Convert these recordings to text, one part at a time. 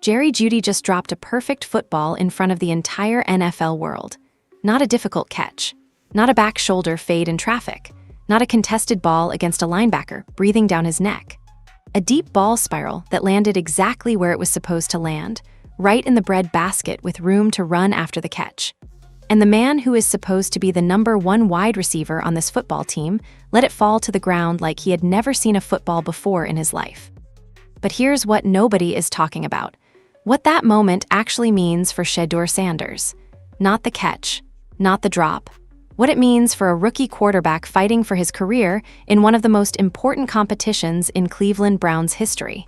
Jeudy just dropped a perfect football in front of the entire NFL world. Not a difficult catch. Not a back shoulder fade in traffic. Not a contested ball against a linebacker breathing down his neck. A deep ball spiral that landed exactly where it was supposed to land, right in the bread basket with room to run after the catch. And the man who is supposed to be the #1 wide receiver on this football team let it fall to the ground like he had never seen a football before in his life. But here's what nobody is talking about. What that moment actually means for Shedeur Sanders. Not the catch, not the drop. What it means for a rookie quarterback fighting for his career in one of the most important competitions in Cleveland Browns history.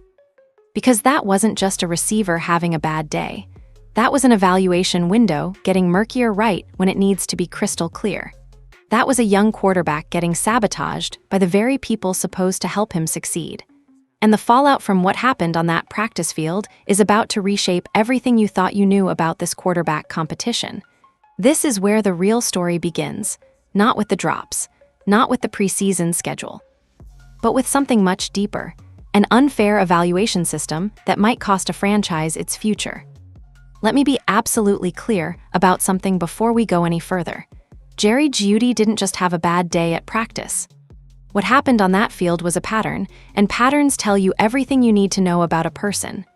Because that wasn't just a receiver having a bad day. That was an evaluation window getting murkier right when it needs to be crystal clear. That was a young quarterback getting sabotaged by the very people supposed to help him succeed. And the fallout from what happened on that practice field is about to reshape everything you thought you knew about this quarterback competition. This is where the real story begins, not with the drops, not with the preseason schedule, but with something much deeper, an unfair evaluation system that might cost a franchise its future. Let me be absolutely clear about something before we go any further. Jeudy didn't just have a bad day at practice. What happened on that field was a pattern, and patterns tell you everything you need to know about a person.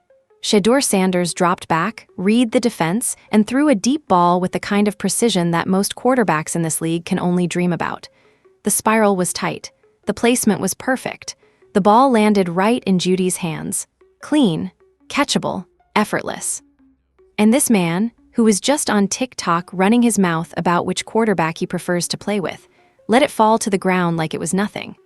Shedeur Sanders dropped back, read the defense, and threw a deep ball with the kind of precision that most quarterbacks in this league can only dream about. The spiral was tight. The placement was perfect. The ball landed right in Jeudy's hands. Clean, catchable, effortless. And this man, who was just on TikTok running his mouth about which quarterback he prefers to play with, let it fall to the ground like it was nothing.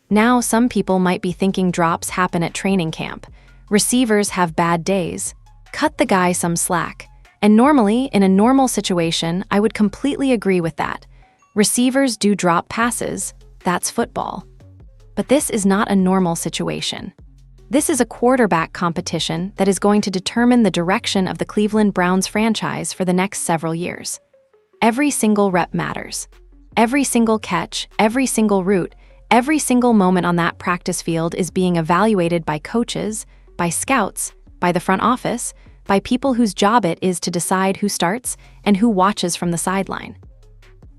Now some people might be thinking drops happen at training camp. Receivers have bad days. Cut the guy some slack. And normally, in a normal situation, I would completely agree with that. Receivers do drop passes. That's football. But this is not a normal situation. This is a quarterback competition that is going to determine the direction of the Cleveland Browns franchise for the next several years. Every single rep matters. Every single catch, every single route, every single moment on that practice field is being evaluated by coaches, by scouts, by the front office, by people whose job it is to decide who starts and who watches from the sideline.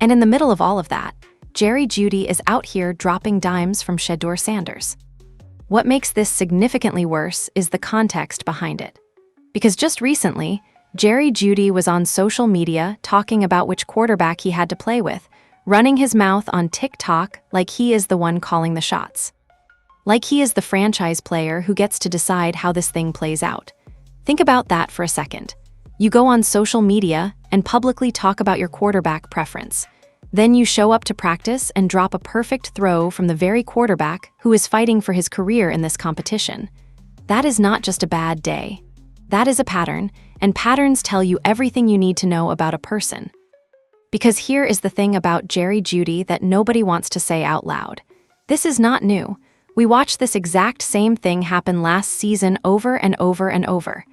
And in the middle of all of that, Jeudy is out here dropping dimes from Shedeur Sanders. What makes this significantly worse is the context behind it. Because just recently, Jeudy was on social media talking about which quarterback he had to play with, running his mouth on TikTok like he is the one calling the shots. Like he is the franchise player who gets to decide how this thing plays out. Think about that for a second. You go on social media and publicly talk about your quarterback preference. Then you show up to practice and drop a perfect throw from the very quarterback who is fighting for his career in this competition. That is not just a bad day. That is a pattern, and patterns tell you everything you need to know about a person. Because here is the thing about Jeudy that nobody wants to say out loud. This is not new. We watched this exact same thing happen last season over and over and over.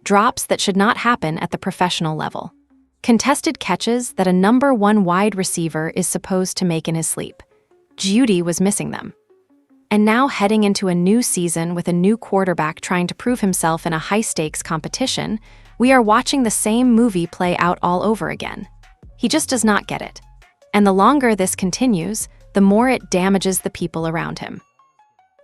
Drops that should not happen at the professional level. Contested catches that a #1 wide receiver is supposed to make in his sleep. Jeudy was missing them. And now heading into a new season with a new quarterback trying to prove himself in a high-stakes competition, we are watching the same movie play out all over again. He just does not get it. And the longer this continues, the more it damages the people around him.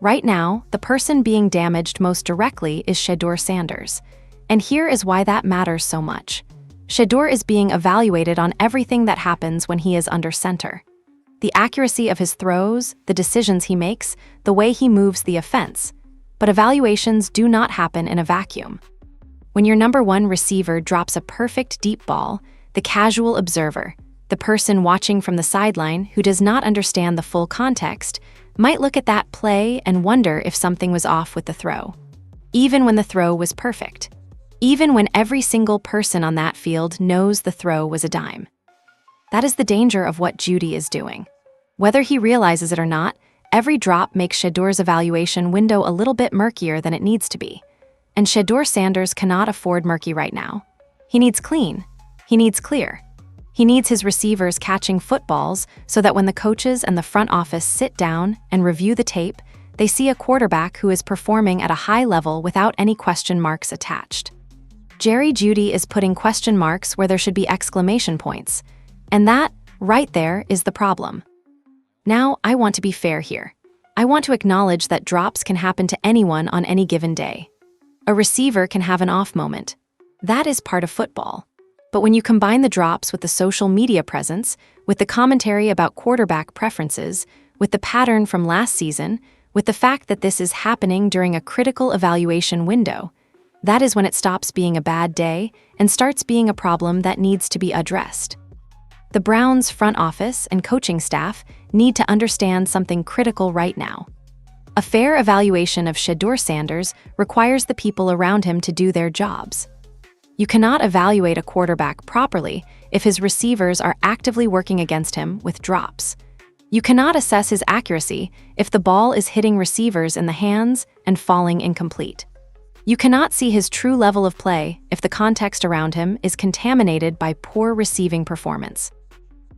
Right now, the person being damaged most directly is Shedeur Sanders. And here is why that matters so much. Shedeur is being evaluated on everything that happens when he is under center. The accuracy of his throws, the decisions he makes, the way he moves the offense. But evaluations do not happen in a vacuum. When your #1 receiver drops a perfect deep ball, the casual observer, the person watching from the sideline who does not understand the full context, might look at that play and wonder if something was off with the throw. Even when the throw was perfect. Even when every single person on that field knows the throw was a dime. That is the danger of what Jeudy is doing. Whether he realizes it or not, every drop makes Shedeur's evaluation window a little bit murkier than it needs to be. And Shedeur Sanders cannot afford murky right now. He needs clean. He needs clear. He needs his receivers catching footballs so that when the coaches and the front office sit down and review the tape, they see a quarterback who is performing at a high level without any question marks attached. Jeudy is putting question marks where there should be exclamation points. And that, right there, is the problem. Now, I want to be fair here. I want to acknowledge that drops can happen to anyone on any given day. A receiver can have an off moment. That is part of football. But when you combine the drops with the social media presence, with the commentary about quarterback preferences, with the pattern from last season, with the fact that this is happening during a critical evaluation window, that is when it stops being a bad day and starts being a problem that needs to be addressed. The Browns' front office and coaching staff need to understand something critical right now. A fair evaluation of Shedeur Sanders requires the people around him to do their jobs. You cannot evaluate a quarterback properly if his receivers are actively working against him with drops. You cannot assess his accuracy if the ball is hitting receivers in the hands and falling incomplete. You cannot see his true level of play if the context around him is contaminated by poor receiving performance.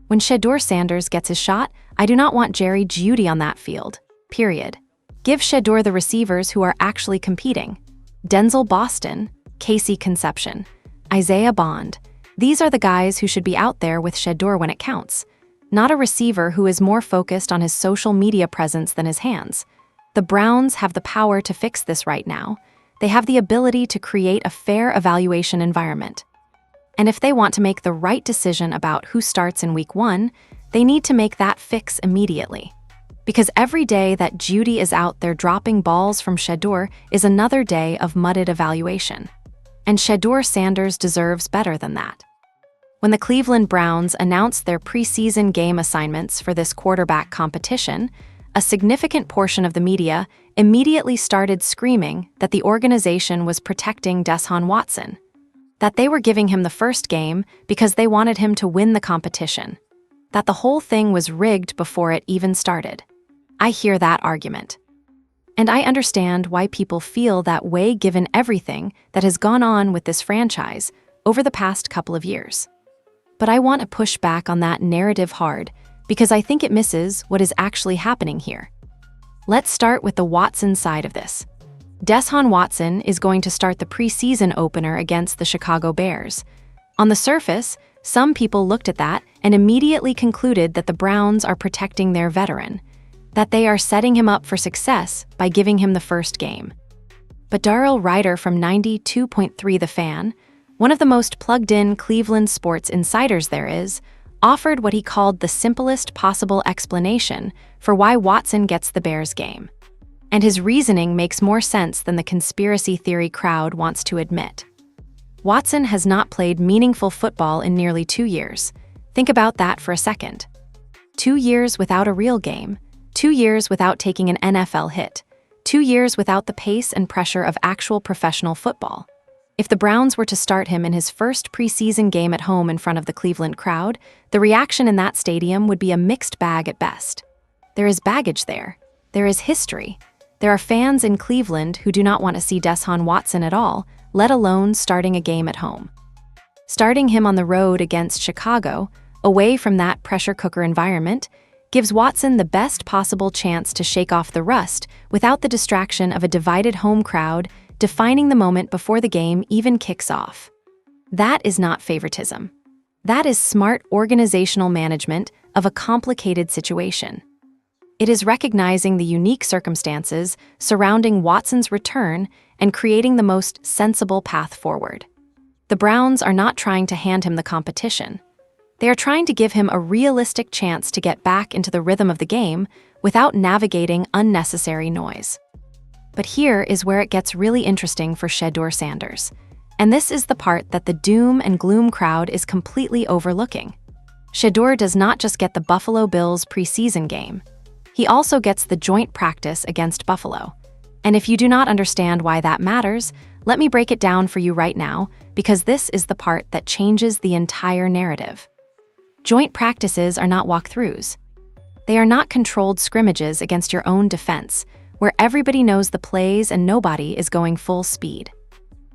When Shedeur Sanders gets his shot, I do not want Jeudy on that field, period. Give Shedeur the receivers who are actually competing. Denzel Boston, Casey Conception, Isaiah Bond. These are the guys who should be out there with Shedeur when it counts, not a receiver who is more focused on his social media presence than his hands. The Browns have the power to fix this right now. They have the ability to create a fair evaluation environment. And if they want to make the right decision about who starts in Week 1, they need to make that fix immediately. Because every day that Jeudy is out there dropping balls from Shedeur is another day of mudded evaluation. And Shedeur Sanders deserves better than that. When the Cleveland Browns announced their preseason game assignments for this quarterback competition, a significant portion of the media immediately started screaming that the organization was protecting Deshaun Watson, that they were giving him the first game because they wanted him to win the competition, that the whole thing was rigged before it even started. I hear that argument. And I understand why people feel that way given everything that has gone on with this franchise over the past couple of years. But I want to push back on that narrative hard because I think it misses what is actually happening here. Let's start with the Watson side of this. Deshaun Watson is going to start the preseason opener against the Chicago Bears. On the surface, some people looked at that and immediately concluded that the Browns are protecting their veteran, that they are setting him up for success by giving him the first game. But Darrell Ryder from 92.3 The Fan, one of the most plugged-in Cleveland sports insiders there is, offered what he called the simplest possible explanation for why Watson gets the Bears game. And his reasoning makes more sense than the conspiracy theory crowd wants to admit. Watson has not played meaningful football in nearly 2 years. Think about that for a second. 2 years without a real game, 2 years without taking an NFL hit, 2 years without the pace and pressure of actual professional football. If the Browns were to start him in his first preseason game at home in front of the Cleveland crowd, the reaction in that stadium would be a mixed bag at best. There is baggage there. There is history. There are fans in Cleveland who do not want to see Deshaun Watson at all, let alone starting a game at home. Starting him on the road against Chicago, away from that pressure cooker environment, gives Watson the best possible chance to shake off the rust without the distraction of a divided home crowd defining the moment before the game even kicks off. That is not favoritism. That is smart organizational management of a complicated situation. It is recognizing the unique circumstances surrounding Watson's return and creating the most sensible path forward. The Browns are not trying to hand him the competition. They are trying to give him a realistic chance to get back into the rhythm of the game without navigating unnecessary noise. But here is where it gets really interesting for Shedeur Sanders. And this is the part that the doom and gloom crowd is completely overlooking. Shedeur does not just get the Buffalo Bills preseason game. He also gets the joint practice against Buffalo. And if you do not understand why that matters, let me break it down for you right now, because this is the part that changes the entire narrative. Joint practices are not walkthroughs. They are not controlled scrimmages against your own defense, where everybody knows the plays and nobody is going full speed.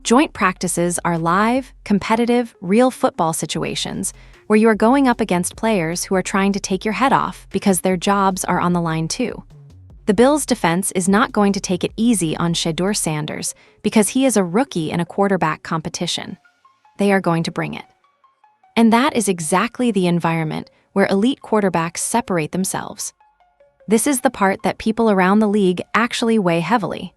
Joint practices are live, competitive, real football situations where you are going up against players who are trying to take your head off because their jobs are on the line too. The Bills' defense is not going to take it easy on Shedeur Sanders because he is a rookie in a quarterback competition. They are going to bring it. And that is exactly the environment where elite quarterbacks separate themselves. This is the part that people around the league actually weigh heavily.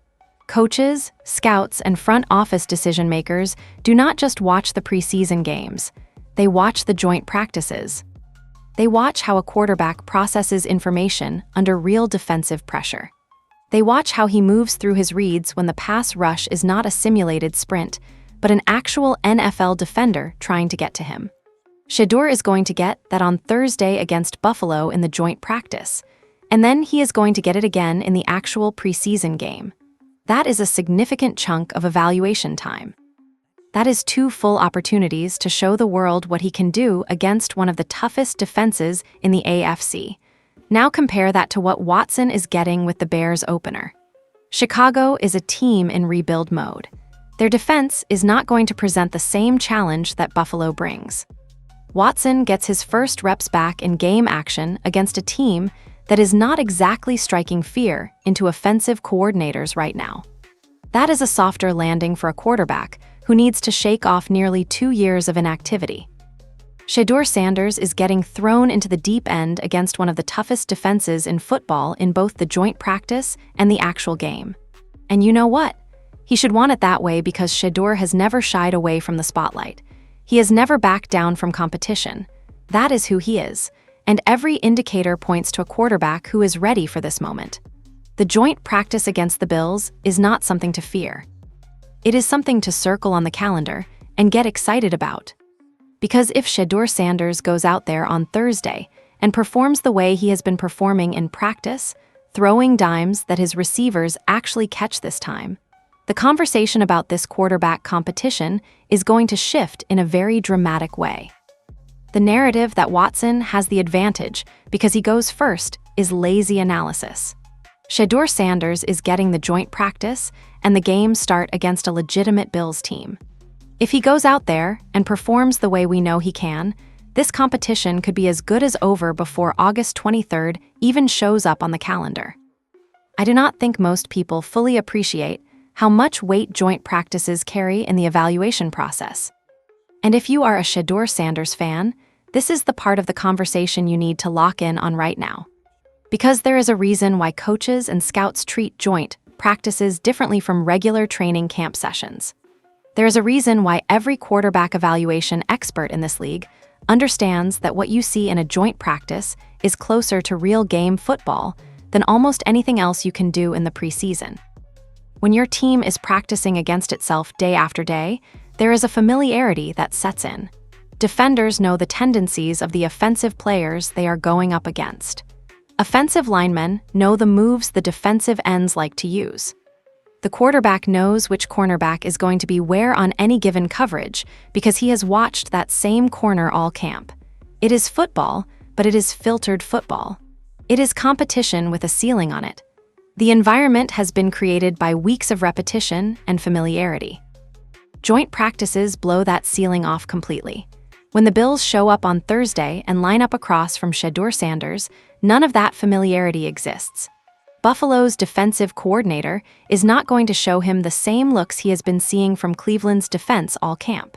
Coaches, scouts, and front office decision-makers do not just watch the preseason games. They watch the joint practices. They watch how a quarterback processes information under real defensive pressure. They watch how he moves through his reads when the pass rush is not a simulated sprint, but an actual NFL defender trying to get to him. Shedeur is going to get that on Thursday against Buffalo in the joint practice, and then he is going to get it again in the actual preseason game. That is a significant chunk of evaluation time. That is 2 full opportunities to show the world what he can do against one of the toughest defenses in the AFC. Now compare that to what Watson is getting with the Bears opener. Chicago is a team in rebuild mode. Their defense is not going to present the same challenge that Buffalo brings. Watson gets his first reps back in game action against a team that is not exactly striking fear into offensive coordinators right now. That is a softer landing for a quarterback who needs to shake off nearly 2 years of inactivity. Shedeur Sanders is getting thrown into the deep end against one of the toughest defenses in football in both the joint practice and the actual game. And you know what? He should want it that way because Shedeur has never shied away from the spotlight. He has never backed down from competition. That is who he is, and every indicator points to a quarterback who is ready for this moment. The joint practice against the Bills is not something to fear. It is something to circle on the calendar and get excited about. Because if Shedeur Sanders goes out there on Thursday and performs the way he has been performing in practice, throwing dimes that his receivers actually catch this time, the conversation about this quarterback competition is going to shift in a very dramatic way. The narrative that Watson has the advantage because he goes first is lazy analysis. Shedeur Sanders is getting the joint practice and the game start against a legitimate Bills team. If he goes out there and performs the way we know he can, this competition could be as good as over before August 23rd even shows up on the calendar. I do not think most people fully appreciate how much weight joint practices carry in the evaluation process. And if you are a Shedeur Sanders fan, this is the part of the conversation you need to lock in on right now. Because there is a reason why coaches and scouts treat joint practices differently from regular training camp sessions. There is a reason why every quarterback evaluation expert in this league understands that what you see in a joint practice is closer to real game football than almost anything else you can do in the preseason. When your team is practicing against itself day after day, there is a familiarity that sets in. Defenders know the tendencies of the offensive players they are going up against. Offensive linemen know the moves the defensive ends like to use. The quarterback knows which cornerback is going to be where on any given coverage because he has watched that same corner all camp. It is football, but it is filtered football. It is competition with a ceiling on it. The environment has been created by weeks of repetition and familiarity. Joint practices blow that ceiling off completely. When the Bills show up on Thursday and line up across from Shedeur Sanders, none of that familiarity exists. Buffalo's defensive coordinator is not going to show him the same looks he has been seeing from Cleveland's defense all camp.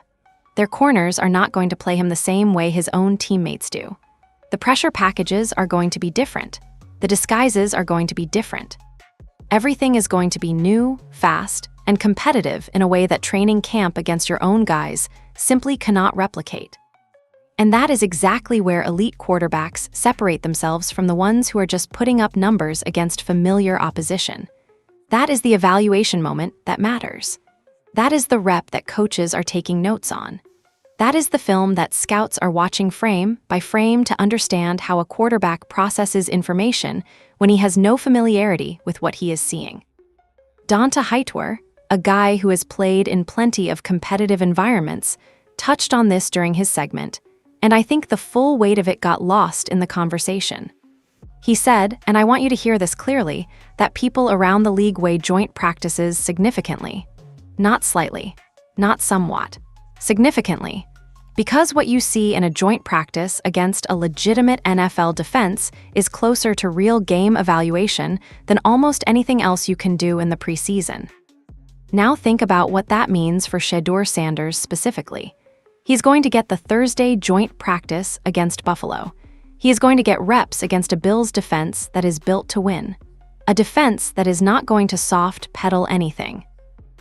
Their corners are not going to play him the same way his own teammates do. The pressure packages are going to be different. The disguises are going to be different. Everything is going to be new, fast, and competitive in a way that training camp against your own guys simply cannot replicate. And that is exactly where elite quarterbacks separate themselves from the ones who are just putting up numbers against familiar opposition. That is the evaluation moment that matters. That is the rep that coaches are taking notes on. That is the film that scouts are watching frame by frame to understand how a quarterback processes information when he has no familiarity with what he is seeing. Donta Hightower, a guy who has played in plenty of competitive environments, touched on this during his segment, and I think the full weight of it got lost in the conversation. He said, and I want you to hear this clearly, that people around the league weigh joint practices significantly. Not slightly. Not somewhat. Significantly. Because what you see in a joint practice against a legitimate NFL defense is closer to real game evaluation than almost anything else you can do in the preseason. Now think about what that means for Shedeur Sanders specifically. He's going to get the Thursday joint practice against Buffalo. He is going to get reps against a Bills defense that is built to win. A defense that is not going to soft pedal anything.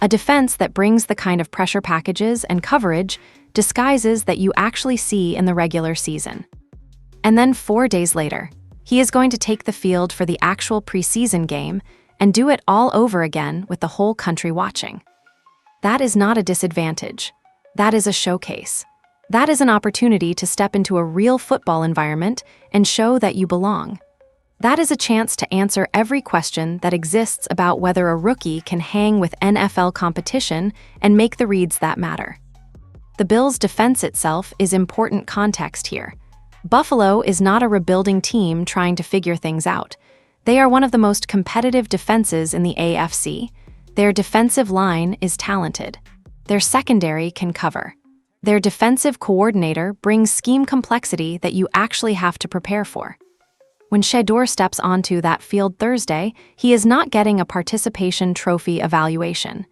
A defense that brings the kind of pressure packages and coverage disguises that you actually see in the regular season. And then 4 days later, he is going to take the field for the actual preseason game and do it all over again with the whole country watching. That is not a disadvantage. That is a showcase. That is an opportunity to step into a real football environment and show that you belong. That is a chance to answer every question that exists about whether a rookie can hang with NFL competition and make the reads that matter. The Bills' defense itself is important context here. Buffalo is not a rebuilding team trying to figure things out. They are one of the most competitive defenses in the AFC. Their defensive line is talented. Their secondary can cover. Their defensive coordinator brings scheme complexity that you actually have to prepare for. When Shedeur steps onto that field Thursday, he is not getting a participation trophy evaluation.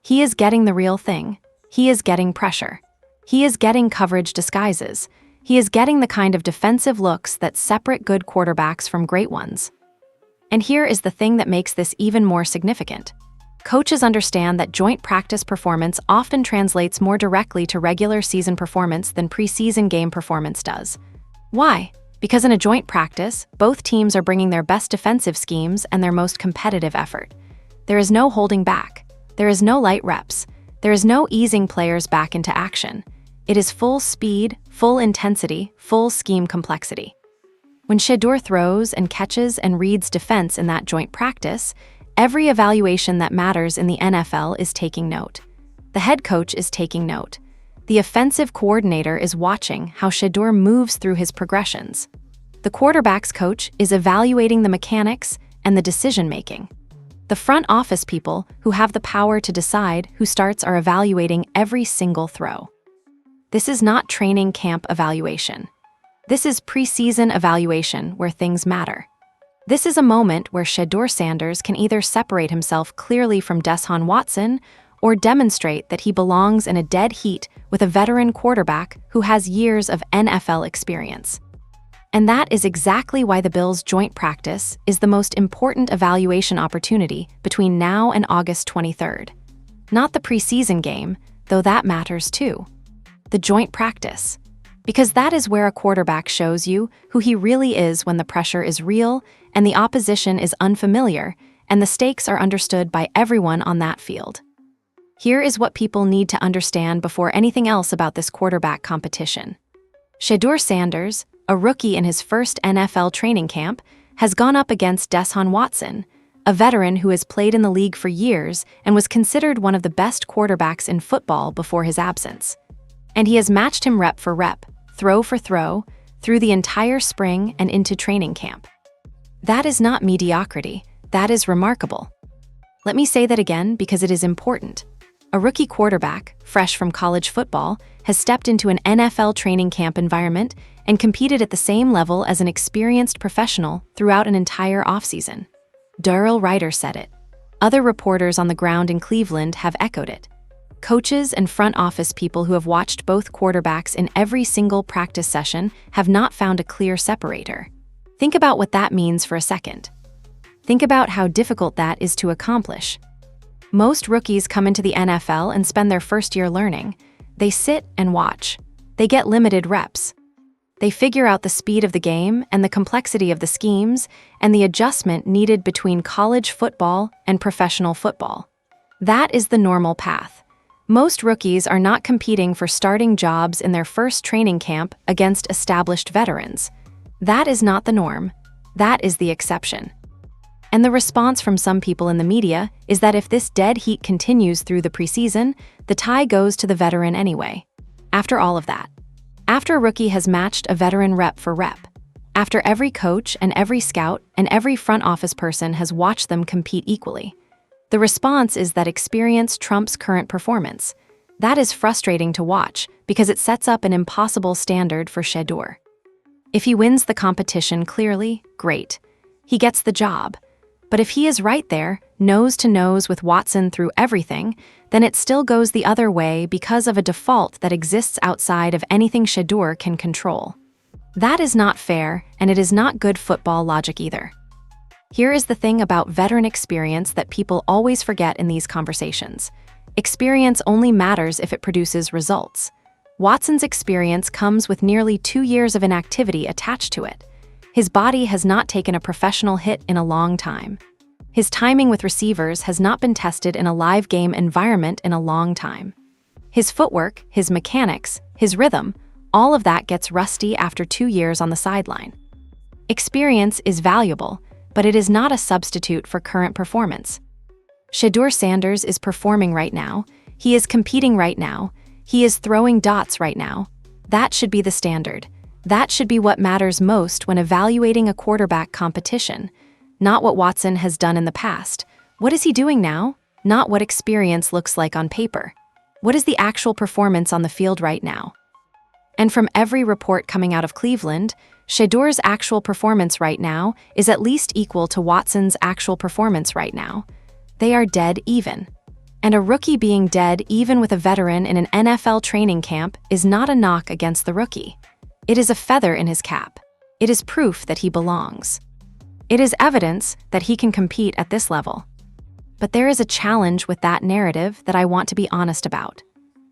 He is getting the real thing. He is getting pressure. He is getting coverage disguises. He is getting the kind of defensive looks that separate good quarterbacks from great ones. And here is the thing that makes this even more significant. Coaches understand that joint practice performance often translates more directly to regular season performance than preseason game performance does. Why? Because in a joint practice, both teams are bringing their best defensive schemes and their most competitive effort. There is no holding back. There is no light reps. There is no easing players back into action. It is full speed, full intensity, full scheme complexity. When Shedeur throws and catches and reads defense in that joint practice, every evaluation that matters in the NFL is taking note. The head coach is taking note. The offensive coordinator is watching how Shedeur moves through his progressions. The quarterback's coach is evaluating the mechanics and the decision-making. The front office people who have the power to decide who starts are evaluating every single throw. This is not training camp evaluation. This is preseason evaluation where things matter. This is a moment where Shedeur Sanders can either separate himself clearly from Deshaun Watson or demonstrate that he belongs in a dead heat with a veteran quarterback who has years of NFL experience. And that is exactly why the Bills' joint practice is the most important evaluation opportunity between now and August 23rd. Not the preseason game, though that matters too. The joint practice. Because that is where a quarterback shows you who he really is when the pressure is real and the opposition is unfamiliar and the stakes are understood by everyone on that field. Here is what people need to understand before anything else about this quarterback competition. Shedeur Sanders, a rookie in his first NFL training camp, has gone up against Deshaun Watson, a veteran who has played in the league for years and was considered one of the best quarterbacks in football before his absence. And he has matched him rep for rep, throw for throw, through the entire spring and into training camp. That is not mediocrity, that is remarkable. Let me say that again because it is important. A rookie quarterback, fresh from college football, has stepped into an NFL training camp environment and competed at the same level as an experienced professional throughout an entire offseason. Darrell Ryder said it. Other reporters on the ground in Cleveland have echoed it. Coaches and front office people who have watched both quarterbacks in every single practice session have not found a clear separator. Think about what that means for a second. Think about how difficult that is to accomplish. Most rookies come into the NFL and spend their first year learning. They sit and watch. They get limited reps. They figure out the speed of the game and the complexity of the schemes and the adjustment needed between college football and professional football. That is the normal path. Most rookies are not competing for starting jobs in their first training camp against established veterans. That is not the norm. That is the exception. And the response from some people in the media is that if this dead heat continues through the preseason, the tie goes to the veteran anyway. After all of that, after a rookie has matched a veteran rep for rep, after every coach and every scout and every front office person has watched them compete equally, the response is that experience trumps current performance. That is frustrating to watch because it sets up an impossible standard for Shedeur. If he wins the competition clearly, great. He gets the job. But if he is right there, nose to nose with Watson through everything, then it still goes the other way because of a default that exists outside of anything Shedeur can control. That is not fair, and it is not good football logic either. Here is the thing about veteran experience that people always forget in these conversations. Experience only matters if it produces results. Watson's experience comes with nearly 2 years of inactivity attached to it. His body has not taken a professional hit in a long time. His timing with receivers has not been tested in a live game environment in a long time. His footwork, his mechanics, his rhythm, all of that gets rusty after 2 years on the sideline. Experience is valuable, but it is not a substitute for current performance. Shedeur Sanders is performing right now. He is competing right now. He is throwing dots right now. That should be the standard. That should be what matters most when evaluating a quarterback competition, not what Watson has done in the past. What is he doing now? Not what experience looks like on paper. What is the actual performance on the field right now? And from every report coming out of Cleveland, Shedeur's actual performance right now is at least equal to Watson's actual performance right now. They are dead even. And a rookie being dead even with a veteran in an NFL training camp is not a knock against the rookie. It is a feather in his cap. It is proof that he belongs. It is evidence that he can compete at this level. But there is a challenge with that narrative that I want to be honest about.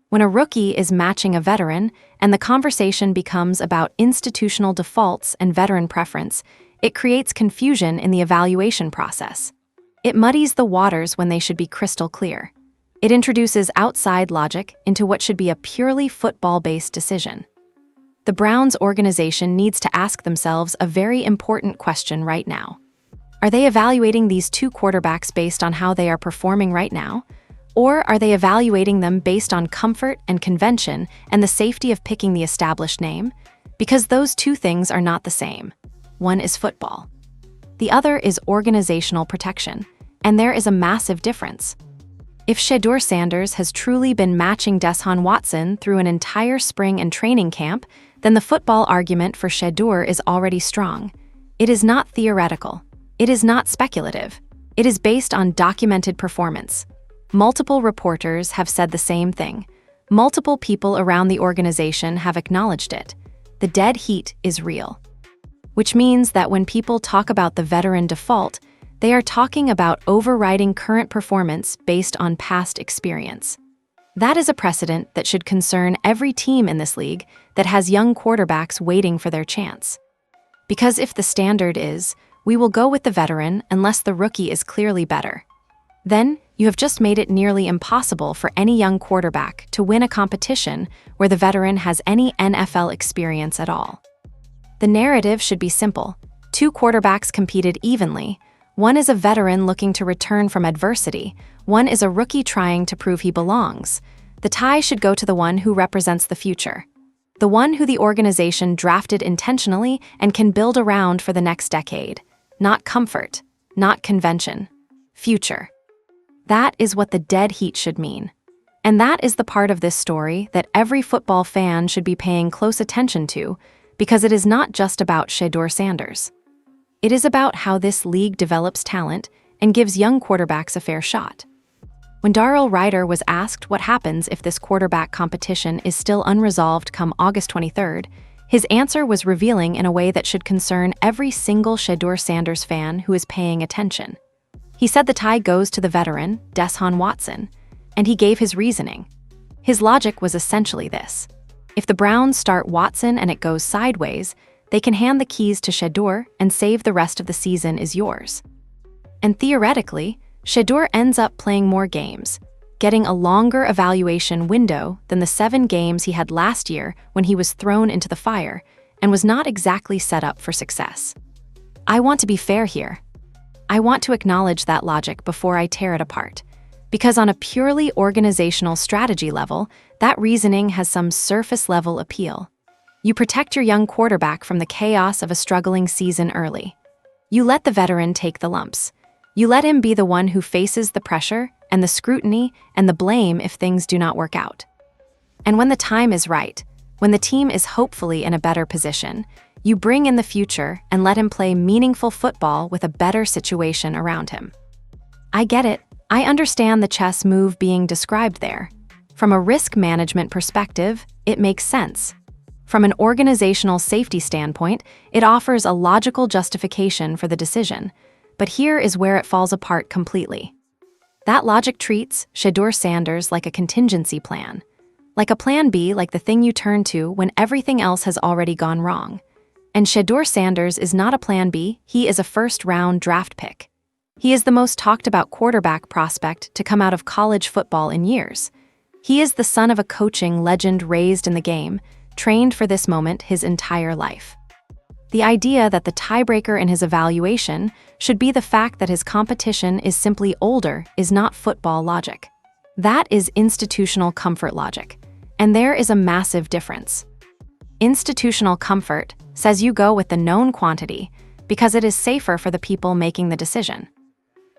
When a rookie is matching a veteran and the conversation becomes about institutional defaults and veteran preference, it creates confusion in the evaluation process. It muddies the waters when they should be crystal clear. It introduces outside logic into what should be a purely football-based decision. The Browns organization needs to ask themselves a very important question right now. Are they evaluating these two quarterbacks based on how they are performing right now? Or are they evaluating them based on comfort and convention and the safety of picking the established name? Because those two things are not the same. One is football. The other is organizational protection, and there is a massive difference. If Shedeur Sanders has truly been matching Deshaun Watson through an entire spring and training camp, then the football argument for Shedeur is already strong. It is not theoretical. It is not speculative. It is based on documented performance. Multiple reporters have said the same thing. Multiple people around the organization have acknowledged it. The dead heat is real. Which means that when people talk about the veteran default, they are talking about overriding current performance based on past experience. That is a precedent that should concern every team in this league that has young quarterbacks waiting for their chance. Because if the standard is, we will go with the veteran unless the rookie is clearly better, then you have just made it nearly impossible for any young quarterback to win a competition where the veteran has any NFL experience at all. The narrative should be simple. 2 quarterbacks competed evenly. One is a veteran looking to return from adversity. One is a rookie trying to prove he belongs. The tie should go to the one who represents the future. The one who the organization drafted intentionally and can build around for the next decade. Not comfort, not convention. Future. That is what the dead heat should mean. And that is the part of this story that every football fan should be paying close attention to, because it is not just about Shedeur Sanders. It is about how this league develops talent and gives young quarterbacks a fair shot. When Darrell Ryder was asked what happens if this quarterback competition is still unresolved come August 23rd, his answer was revealing in a way that should concern every single Shedeur Sanders fan who is paying attention. He said the tie goes to the veteran, Deshaun Watson, and he gave his reasoning. His logic was essentially this. If the Browns start Watson and it goes sideways, they can hand the keys to Shedeur and save the rest of the season is yours. And theoretically, Shedeur ends up playing more games, getting a longer evaluation window than the 7 games he had last year when he was thrown into the fire and was not exactly set up for success. I want to be fair here. I want to acknowledge that logic before I tear it apart, because on a purely organizational strategy level, that reasoning has some surface-level appeal. You protect your young quarterback from the chaos of a struggling season early. You let the veteran take the lumps. You let him be the one who faces the pressure and the scrutiny and the blame if things do not work out. And when the time is right, when the team is hopefully in a better position, you bring in the future and let him play meaningful football with a better situation around him. I get it. I understand the chess move being described there. From a risk management perspective, it makes sense. From an organizational safety standpoint, it offers a logical justification for the decision. But here is where it falls apart completely. That logic treats Shedeur Sanders like a contingency plan. Like a plan B, like the thing you turn to when everything else has already gone wrong. And Shedeur Sanders is not a plan B, he is a first-round draft pick. He is the most talked-about quarterback prospect to come out of college football in years. He is the son of a coaching legend raised in the game, trained for this moment his entire life. The idea that the tiebreaker in his evaluation should be the fact that his competition is simply older is not football logic. That is institutional comfort logic, and there is a massive difference. Institutional comfort says you go with the known quantity because it is safer for the people making the decision.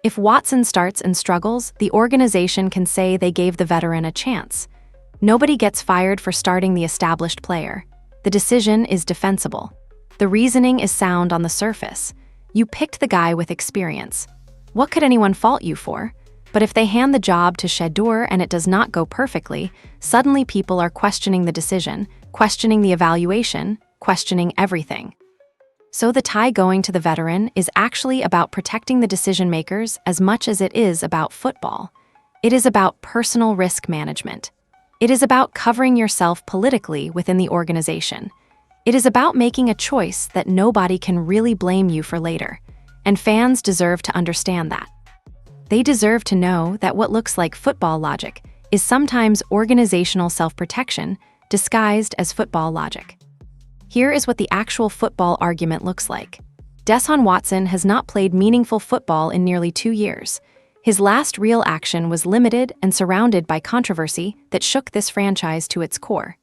If Watson starts and struggles, the organization can say they gave the veteran a chance. Nobody gets fired for starting the established player. The decision is defensible. The reasoning is sound on the surface. You picked the guy with experience. What could anyone fault you for? But if they hand the job to Shedeur and it does not go perfectly, suddenly people are questioning the decision, questioning the evaluation, questioning everything. So the tie going to the veteran is actually about protecting the decision makers as much as it is about football. It is about personal risk management. It is about covering yourself politically within the organization. It is about making a choice that nobody can really blame you for later. And fans deserve to understand that. They deserve to know that what looks like football logic is sometimes organizational self-protection disguised as football logic. Here is what the actual football argument looks like. Deshaun Watson has not played meaningful football in nearly 2 years. His last real action was limited and surrounded by controversy that shook this franchise to its core.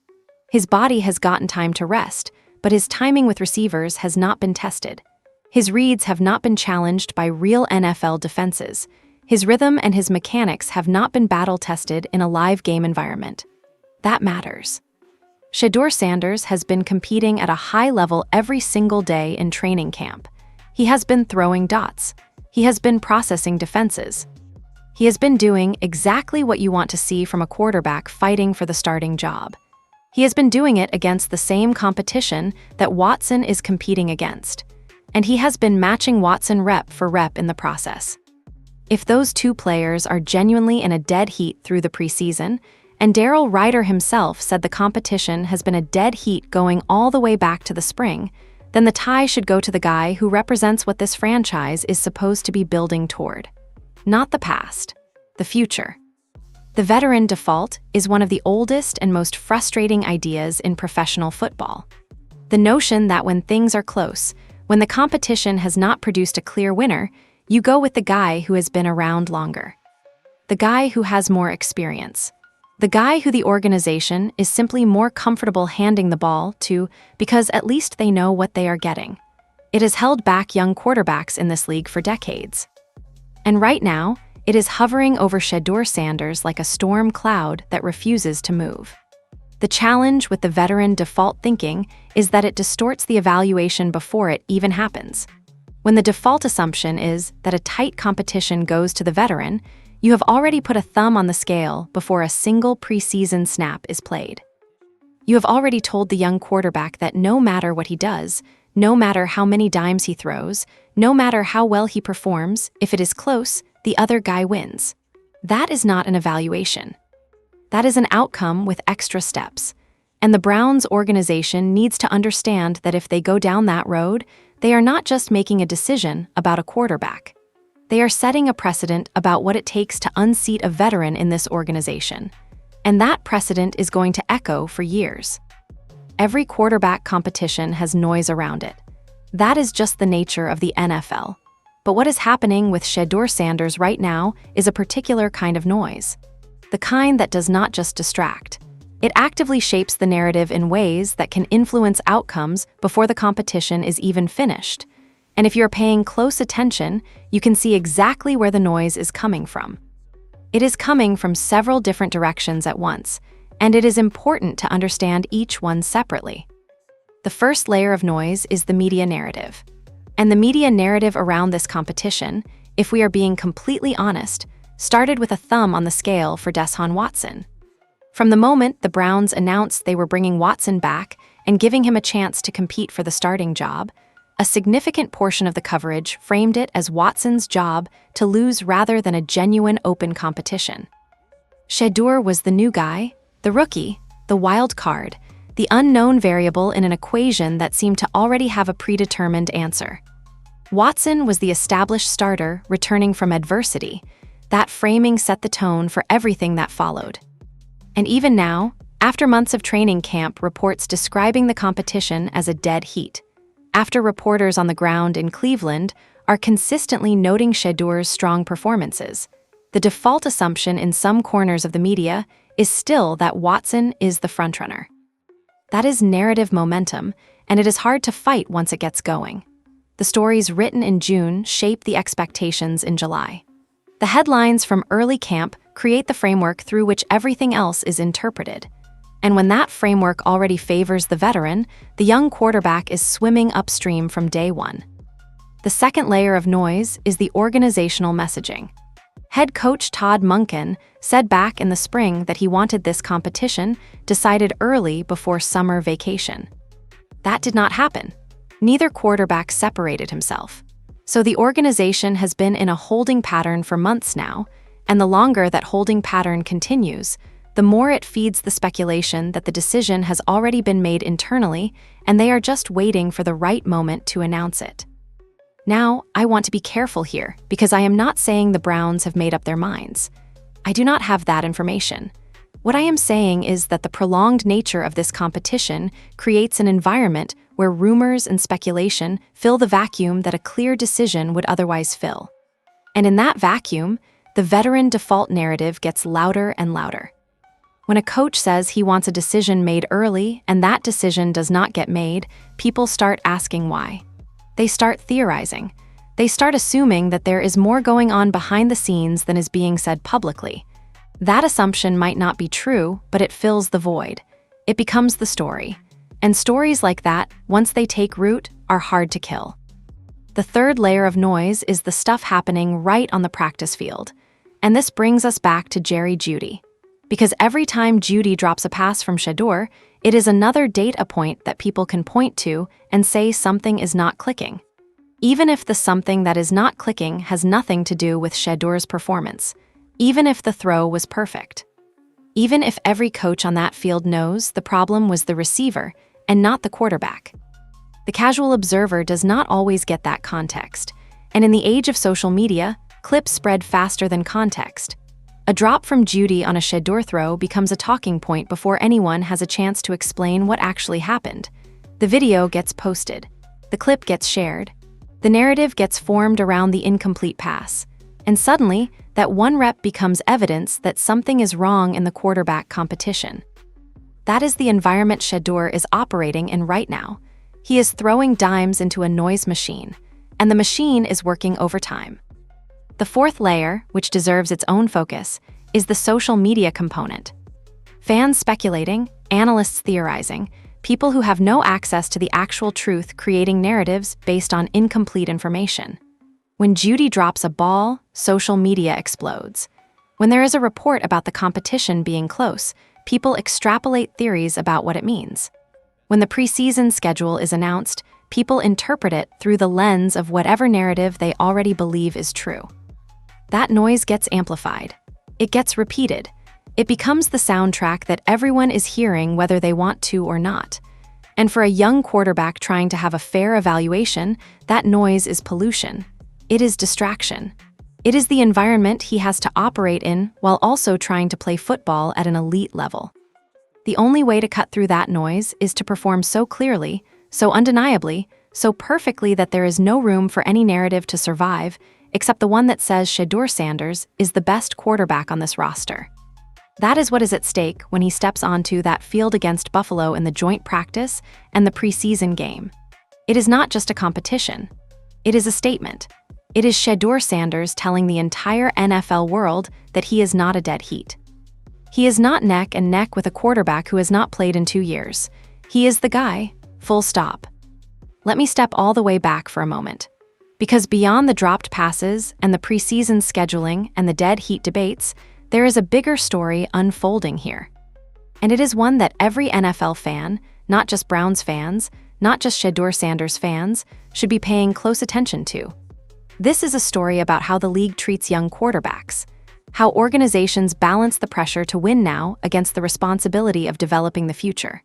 His body has gotten time to rest, but his timing with receivers has not been tested. His reads have not been challenged by real NFL defenses. His rhythm and his mechanics have not been battle-tested in a live game environment. That matters. Shedeur Sanders has been competing at a high level every single day in training camp. He has been throwing dots. He has been processing defenses. He has been doing exactly what you want to see from a quarterback fighting for the starting job. He has been doing it against the same competition that Watson is competing against. And he has been matching Watson rep for rep in the process. If those two players are genuinely in a dead heat through the preseason, and Daryl Ryder himself said the competition has been a dead heat going all the way back to the spring, then the tie should go to the guy who represents what this franchise is supposed to be building toward. Not the past, the future. The veteran default is one of the oldest and most frustrating ideas in professional football. The notion that when things are close, when the competition has not produced a clear winner, you go with the guy who has been around longer. The guy who has more experience. The guy who the organization is simply more comfortable handing the ball to because at least they know what they are getting. It has held back young quarterbacks in this league for decades. And right now, it is hovering over Shedeur Sanders like a storm cloud that refuses to move. The challenge with the veteran default thinking is that it distorts the evaluation before it even happens. When the default assumption is that a tight competition goes to the veteran, you have already put a thumb on the scale before a single preseason snap is played. You have already told the young quarterback that no matter what he does, no matter how many dimes he throws, no matter how well he performs, if it is close, the other guy wins. That is not an evaluation. That is an outcome with extra steps. And the Browns organization needs to understand that if they go down that road, they are not just making a decision about a quarterback. They are setting a precedent about what it takes to unseat a veteran in this organization. And that precedent is going to echo for years. Every quarterback competition has noise around it. That is just the nature of the NFL. But what is happening with Shedeur Sanders right now is a particular kind of noise. The kind that does not just distract. It actively shapes the narrative in ways that can influence outcomes before the competition is even finished. And if you're paying close attention, you can see exactly where the noise is coming from. It is coming from several different directions at once, and it is important to understand each one separately. The first layer of noise is the media narrative. And the media narrative around this competition, if we are being completely honest, started with a thumb on the scale for Deshaun Watson. From the moment the Browns announced they were bringing Watson back and giving him a chance to compete for the starting job, a significant portion of the coverage framed it as Watson's job to lose rather than a genuine open competition. Shedeur was the new guy, the rookie, the wild card, the unknown variable in an equation that seemed to already have a predetermined answer. Watson was the established starter returning from adversity. That framing set the tone for everything that followed. And even now, after months of training camp reports describing the competition as a dead heat, after reporters on the ground in Cleveland are consistently noting Shedeur's strong performances, the default assumption in some corners of the media is still that Watson is the frontrunner. That is narrative momentum, and it is hard to fight once it gets going. The stories written in June shape the expectations in July. The headlines from early camp create the framework through which everything else is interpreted. And when that framework already favors the veteran, the young quarterback is swimming upstream from day one. The second layer of noise is the organizational messaging. Head coach Todd Monken said back in the spring that he wanted this competition decided early before summer vacation. That did not happen. Neither quarterback separated himself. So the organization has been in a holding pattern for months now, and the longer that holding pattern continues, the more it feeds the speculation that the decision has already been made internally and they are just waiting for the right moment to announce it. Now, I want to be careful here because I am not saying the Browns have made up their minds. I do not have that information. What I am saying is that the prolonged nature of this competition creates an environment where rumors and speculation fill the vacuum that a clear decision would otherwise fill. And in that vacuum, the veteran default narrative gets louder and louder. When a coach says he wants a decision made early and that decision does not get made, people start asking why. They start theorizing. They start assuming that there is more going on behind the scenes than is being said publicly. That assumption might not be true, but it fills the void. It becomes the story. And stories like that, once they take root, are hard to kill. The third layer of noise is the stuff happening right on the practice field. And this brings us back to Jeudy. Because every time Jeudy drops a pass from Shedeur, it is another data point that people can point to and say something is not clicking. Even if the something that is not clicking has nothing to do with Shedeur's performance. Even if the throw was perfect. Even if every coach on that field knows the problem was the receiver and not the quarterback. The casual observer does not always get that context. And in the age of social media, clips spread faster than context. A drop from Jeudy on a Shedeur throw becomes a talking point before anyone has a chance to explain what actually happened. The video gets posted. The clip gets shared. The narrative gets formed around the incomplete pass. And suddenly, that one rep becomes evidence that something is wrong in the quarterback competition. That is the environment Shedeur is operating in right now. He is throwing dimes into a noise machine, and the machine is working overtime. The fourth layer, which deserves its own focus, is the social media component. Fans speculating, analysts theorizing, people who have no access to the actual truth creating narratives based on incomplete information. When Jeudy drops a ball, social media explodes. When there is a report about the competition being close, people extrapolate theories about what it means. When the preseason schedule is announced, people interpret it through the lens of whatever narrative they already believe is true. That noise gets amplified. It gets repeated. It becomes the soundtrack that everyone is hearing whether they want to or not. And for a young quarterback trying to have a fair evaluation, that noise is pollution. It is distraction. It is the environment he has to operate in while also trying to play football at an elite level. The only way to cut through that noise is to perform so clearly, so undeniably, so perfectly that there is no room for any narrative to survive except the one that says Shedeur Sanders is the best quarterback on this roster. That is what is at stake when he steps onto that field against Buffalo in the joint practice and the preseason game. It is not just a competition. It is a statement. It is Shedeur Sanders telling the entire NFL world that he is not a dead heat. He is not neck and neck with a quarterback who has not played in 2 years. He is the guy, full stop. Let me step all the way back for a moment. Because beyond the dropped passes and the preseason scheduling and the dead heat debates, there is a bigger story unfolding here. And it is one that every NFL fan, not just Browns fans, not just Shedeur Sanders fans, should be paying close attention to. This is a story about how the league treats young quarterbacks, how organizations balance the pressure to win now against the responsibility of developing the future,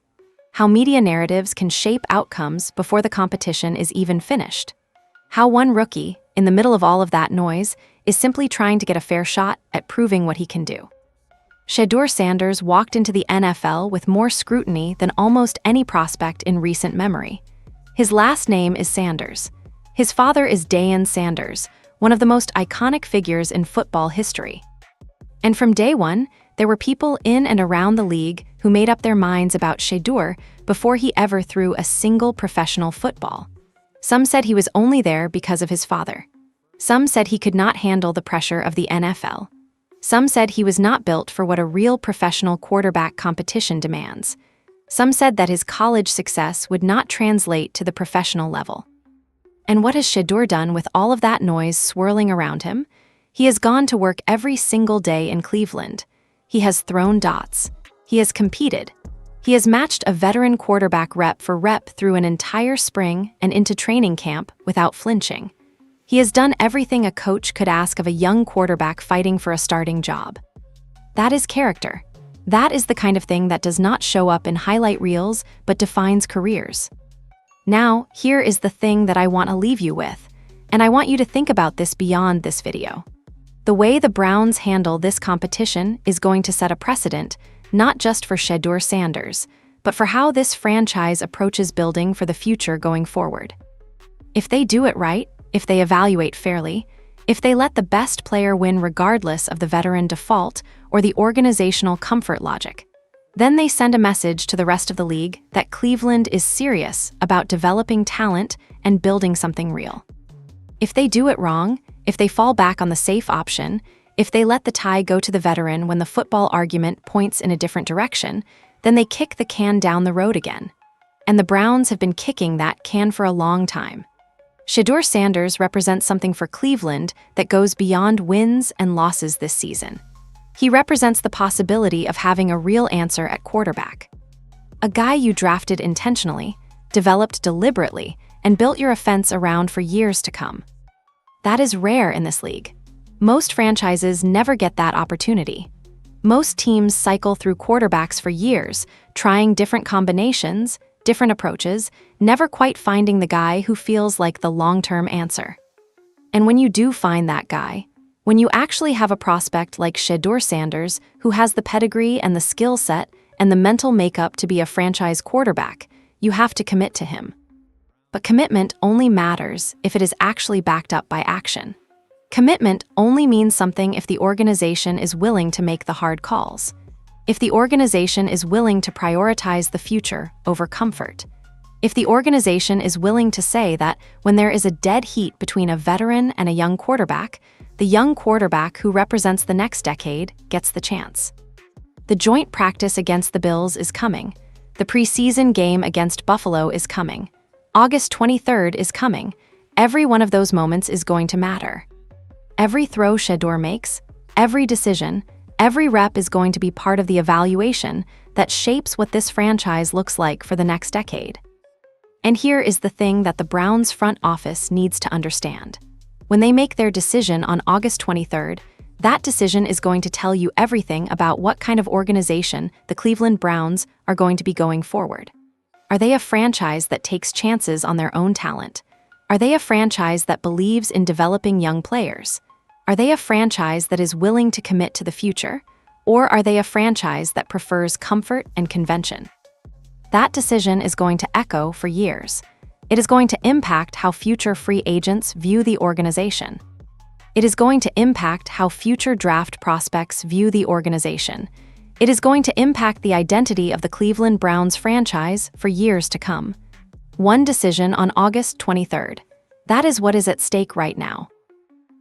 how media narratives can shape outcomes before the competition is even finished, how one rookie, in the middle of all of that noise, is simply trying to get a fair shot at proving what he can do. Shedeur Sanders walked into the NFL with more scrutiny than almost any prospect in recent memory. His last name is Sanders. His father is Deion Sanders, one of the most iconic figures in football history. And from day one, there were people in and around the league who made up their minds about Shedeur before he ever threw a single professional football. Some said he was only there because of his father. Some said he could not handle the pressure of the NFL. Some said he was not built for what a real professional quarterback competition demands. Some said that his college success would not translate to the professional level. And what has Shedeur done with all of that noise swirling around him? He has gone to work every single day in Cleveland. He has thrown dots. He has competed. He has matched a veteran quarterback rep for rep through an entire spring and into training camp without flinching. He has done everything a coach could ask of a young quarterback fighting for a starting job. That is character. That is the kind of thing that does not show up in highlight reels but defines careers. Now, here is the thing that I want to leave you with, and I want you to think about this beyond this video. The way the Browns handle this competition is going to set a precedent, not just for Shedeur Sanders, but for how this franchise approaches building for the future going forward. If they do it right, if they evaluate fairly, if they let the best player win regardless of the veteran default or the organizational comfort logic, then they send a message to the rest of the league that Cleveland is serious about developing talent and building something real. If they do it wrong, if they fall back on the safe option, if they let the tie go to the veteran when the football argument points in a different direction, then they kick the can down the road again. And the Browns have been kicking that can for a long time. Shedeur Sanders represents something for Cleveland that goes beyond wins and losses this season. He represents the possibility of having a real answer at quarterback. A guy you drafted intentionally, developed deliberately, and built your offense around for years to come. That is rare in this league. Most franchises never get that opportunity. Most teams cycle through quarterbacks for years, trying different combinations, different approaches, never quite finding the guy who feels like the long-term answer. And when you do find that guy, when you actually have a prospect like Shedeur Sanders who has the pedigree and the skill set and the mental makeup to be a franchise quarterback, you have to commit to him. But commitment only matters if it is actually backed up by action. Commitment only means something if the organization is willing to make the hard calls. If the organization is willing to prioritize the future over comfort. If the organization is willing to say that when there is a dead heat between a veteran and a young quarterback, the young quarterback who represents the next decade gets the chance. The joint practice against the Bills is coming. The preseason game against Buffalo is coming. August 23rd is coming. Every one of those moments is going to matter. Every throw Shedeur makes, every decision, every rep is going to be part of the evaluation that shapes what this franchise looks like for the next decade. And here is the thing that the Browns front office needs to understand. When they make their decision on August 23rd, that decision is going to tell you everything about what kind of organization the Cleveland Browns are going to be going forward. Are they a franchise that takes chances on their own talent? Are they a franchise that believes in developing young players? Are they a franchise that is willing to commit to the future? Or are they a franchise that prefers comfort and convention? That decision is going to echo for years. It is going to impact how future free agents view the organization. It is going to impact how future draft prospects view the organization. It is going to impact the identity of the Cleveland Browns franchise for years to come. One decision on August 23rd. That is what is at stake right now.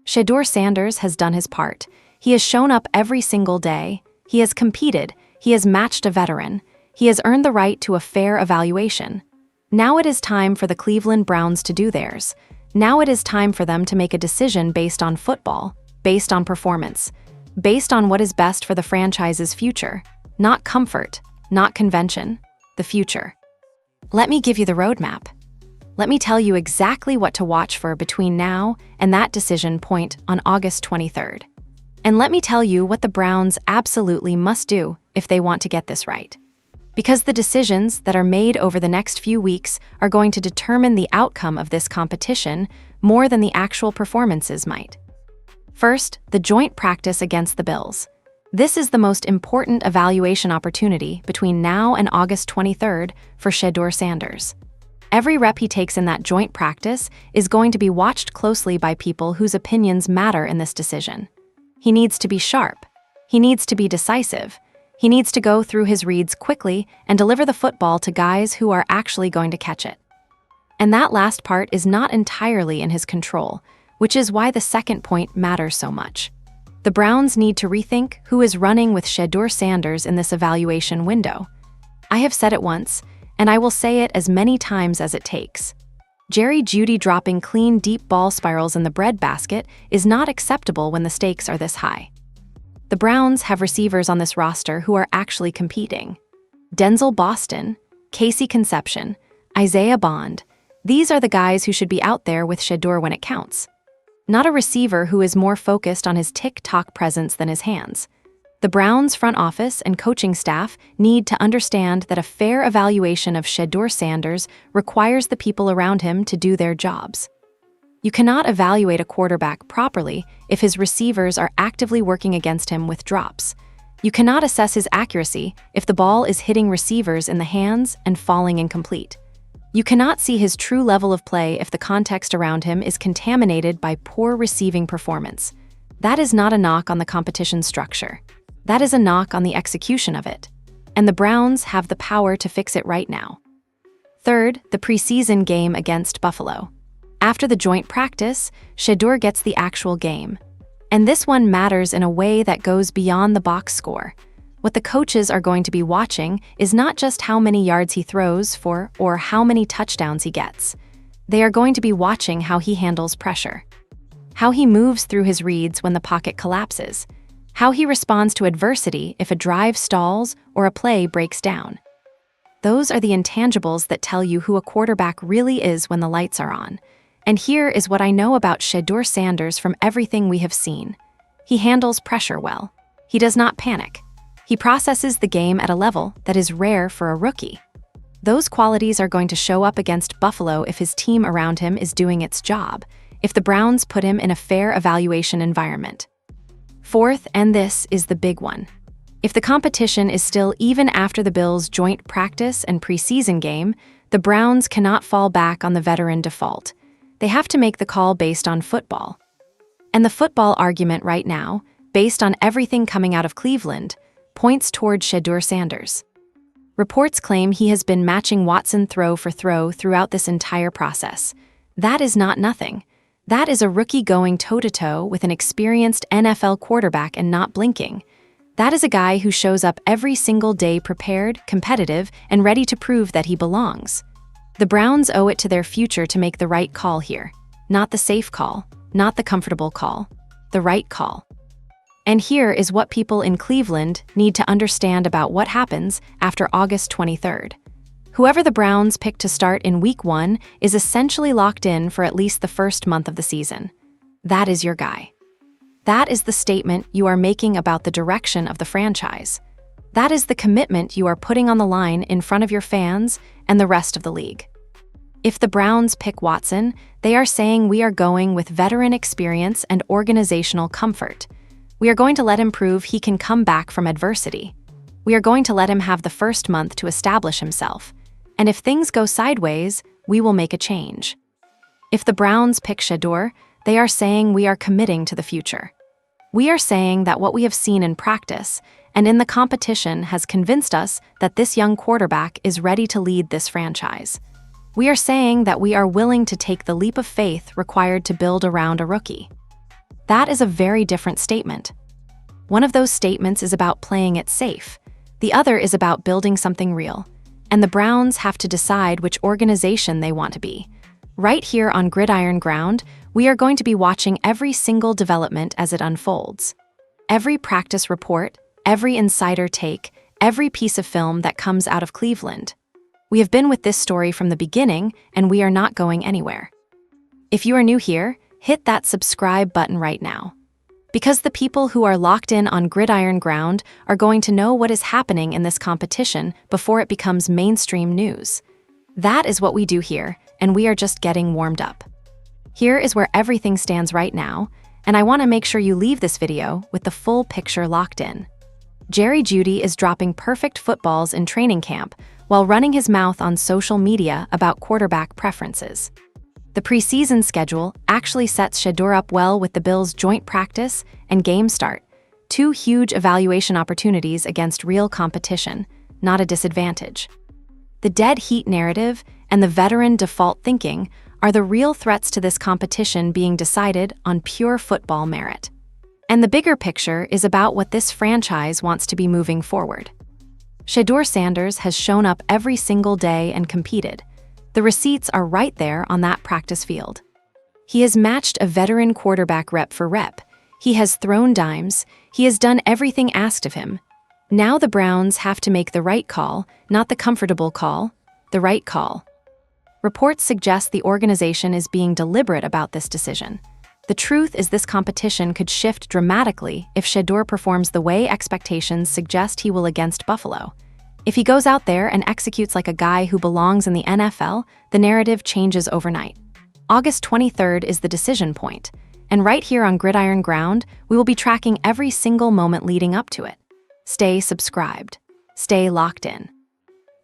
Shedeur Sanders has done his part. He has shown up every single day. He has competed, he has matched a veteran, he has earned the right to a fair evaluation. Now it is time for the Cleveland Browns to do theirs. Now it is time for them to make a decision based on football, based on performance, based on what is best for the franchise's future. Not comfort, not convention, the future. Let me give you the roadmap. Let me tell you exactly what to watch for between now and that decision point on August 23rd. And let me tell you what the Browns absolutely must do if they want to get this right. Because the decisions that are made over the next few weeks are going to determine the outcome of this competition more than the actual performances might. First, the joint practice against the Bills. This is the most important evaluation opportunity between now and August 23rd for Shedeur Sanders. Every rep he takes in that joint practice is going to be watched closely by people whose opinions matter in this decision. He needs to be sharp. He needs to be decisive. He needs to go through his reads quickly and deliver the football to guys who are actually going to catch it. And that last part is not entirely in his control, which is why the second point matters so much. The Browns need to rethink who is running with Shedeur Sanders in this evaluation window. I have said it once, and I will say it as many times as it takes. Jeudy dropping clean, deep ball spirals in the breadbasket is not acceptable when the stakes are this high. The Browns have receivers on this roster who are actually competing. Denzel Boston, Casey Conception, Isaiah Bond, these are the guys who should be out there with Shedeur when it counts. Not a receiver who is more focused on his TikTok presence than his hands. The Browns' front office and coaching staff need to understand that a fair evaluation of Shedeur Sanders requires the people around him to do their jobs. You cannot evaluate a quarterback properly if his receivers are actively working against him with drops. You cannot assess his accuracy if the ball is hitting receivers in the hands and falling incomplete. You cannot see his true level of play if the context around him is contaminated by poor receiving performance. That is not a knock on the competition structure. That is a knock on the execution of it. And the Browns have the power to fix it right now. Third, the preseason game against Buffalo. After the joint practice, Shedeur gets the actual game. And this one matters in a way that goes beyond the box score. What the coaches are going to be watching is not just how many yards he throws for or how many touchdowns he gets. They are going to be watching how he handles pressure, how he moves through his reads when the pocket collapses, how he responds to adversity if a drive stalls or a play breaks down. Those are the intangibles that tell you who a quarterback really is when the lights are on. And here is what I know about Shedeur Sanders from everything we have seen. He handles pressure well. He does not panic. He processes the game at a level that is rare for a rookie. Those qualities are going to show up against Buffalo if his team around him is doing its job, if the Browns put him in a fair evaluation environment. Fourth, and this is the big one. If the competition is still even after the Bills' joint practice and preseason game, the Browns cannot fall back on the veteran default. They have to make the call based on football. And the football argument right now, based on everything coming out of Cleveland, points toward Shedeur Sanders. Reports claim he has been matching Watson throw for throw throughout this entire process. That is not nothing. That is a rookie going toe-to-toe with an experienced NFL quarterback and not blinking. That is a guy who shows up every single day prepared, competitive, and ready to prove that he belongs. The Browns owe it to their future to make the right call here. Not the safe call, not the comfortable call, the right call. And here is what people in Cleveland need to understand about what happens after August 23rd. Whoever the Browns pick to start in Week 1 is essentially locked in for at least the first month of the season. That is your guy. That is the statement you are making about the direction of the franchise. That is the commitment you are putting on the line in front of your fans and the rest of the league. If the Browns pick Watson, they are saying we are going with veteran experience and organizational comfort. We are going to let him prove he can come back from adversity. We are going to let him have the first month to establish himself. And if things go sideways, we will make a change. If the Browns pick Shedeur, they are saying we are committing to the future. We are saying that what we have seen in practice and in the competition has convinced us that this young quarterback is ready to lead this franchise. We are saying that we are willing to take the leap of faith required to build around a rookie. That is a very different statement. One of those statements is about playing it safe. The other is about building something real. And the Browns have to decide which organization they want to be. Right here on Gridiron Ground, we are going to be watching every single development as it unfolds. Every practice report, every insider take, every piece of film that comes out of Cleveland. We have been with this story from the beginning, and we are not going anywhere. If you are new here, hit that subscribe button right now. Because the people who are locked in on Gridiron Ground are going to know what is happening in this competition before it becomes mainstream news. That is what we do here, and we are just getting warmed up. Here is where everything stands right now, and I want to make sure you leave this video with the full picture locked in. Jeudy is dropping perfect footballs in training camp while running his mouth on social media about quarterback preferences. The preseason schedule actually sets Shedeur up well with the Bills' joint practice and game start, two huge evaluation opportunities against real competition, not a disadvantage. The dead heat narrative and the veteran default thinking are the real threats to this competition being decided on pure football merit. And the bigger picture is about what this franchise wants to be moving forward. Shedeur Sanders has shown up every single day and competed. The receipts are right there on that practice field. He has matched a veteran quarterback rep for rep. He has thrown dimes. He has done everything asked of him. Now the Browns have to make the right call, not the comfortable call, the right call. Reports suggest the organization is being deliberate about this decision. The truth is this competition could shift dramatically if Shedeur performs the way expectations suggest he will against Buffalo. If he goes out there and executes like a guy who belongs in the NFL, the narrative changes overnight. August 23rd is the decision point, and right here on Gridiron Ground, we will be tracking every single moment leading up to it. Stay subscribed. Stay locked in.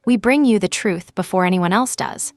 We bring you the truth before anyone else does.